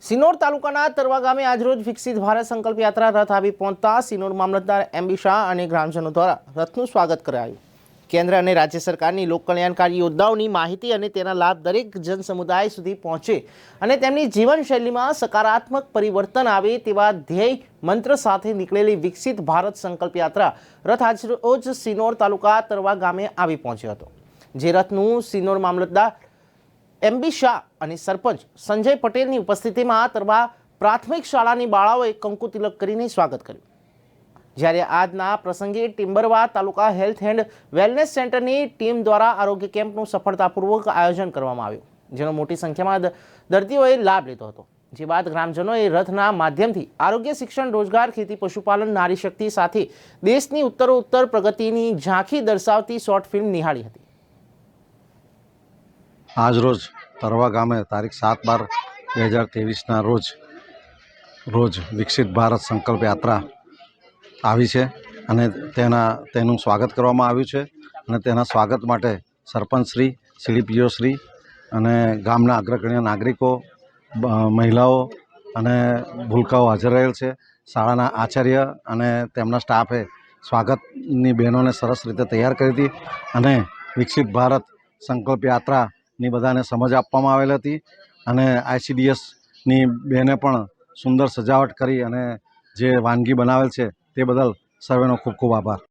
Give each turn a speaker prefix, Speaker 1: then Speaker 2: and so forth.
Speaker 1: સિનોર તાલુકાના તરવા ગામે આજરોજ વિકસિત ભારત સંકલ્પ યાત્રા રથ આવી પહોંચતા સિનોર મામલતદાર એમબી શાહ અને ગ્રામજનો દ્વારા રથનું સ્વાગત કરાયું. કેન્દ્ર અને રાજ્ય સરકારની લોકકલ્યાણકારી યોજનાઓની માહિતી અને તેના લાભ દરેક જનસમુદાય સુધી પહોંચે અને તેમની જીવનશૈલીમાં સકારાત્મક પરિવર્તન આવે તેવા ધ્યેય મંત્ર સાથે નીકળેલી વિકસિત ભારત સંકલ્પ યાત્રા રથ આજરોજ સિનોર તાલુકા તરવા ગામે આવી પહોંચ્યો હતો. જે રથનું સિનોર મામલતદાર એમબી શાહ અને સરપંચ સંજય પટેલની ઉપસ્થિતિમાં તરવા પ્રાથમિક શાળાની બાળાઓએ કંકુ તિલક કરીને સ્વાગત કર્યું. જ્યારે આજના પ્રસંગે ટિમ્બરવા તાલુકા હેલ્થ એન્ડ વેલનેસ સેન્ટરની ટીમ દ્વારા આરોગ્ય કેમ્પનું સફળતાપૂર્વક આયોજન કરવામાં આવ્યું, જેનો મોટી સંખ્યામાં દર્દીઓએ લાભ લીધો હતો. જે બાદ ગ્રામજનોએ રથના માધ્યમથી આરોગ્ય, શિક્ષણ, રોજગાર, ખેતી, પશુપાલન, નારી શક્તિ સાથે દેશની ઉત્તરોત્તર પ્રગતિની ઝાંખી દર્શાવતી શોર્ટ ફિલ્મ નિહાળી હતી.
Speaker 2: આજરોજ તરવા ગામે તારીખ 7/12/2023ના રોજ વિકસિત ભારત સંકલ્પ યાત્રા આવી છે અને તેનું સ્વાગત કરવામાં આવ્યું છે. અને તેના સ્વાગત માટે સરપંચશ્રી, સીડીપીઓશ્રી અને ગામના અગ્રગણ્ય નાગરિકો, મહિલાઓ અને ભૂલકાઓ હાજર રહેલ છે. શાળાના આચાર્ય અને તેમના સ્ટાફે સ્વાગતની બહેનોને સરસ રીતે તૈયાર કરી હતી અને વિકસિત ભારત સંકલ્પ યાત્રાની બધાને સમજ આપવામાં આવેલ હતી અને ICDSની બહેને પણ સુંદર સજાવટ કરી અને જે વાનગી બનાવેલ છે તે બદલ સર્વેનો ખૂબ ખૂબ આભાર.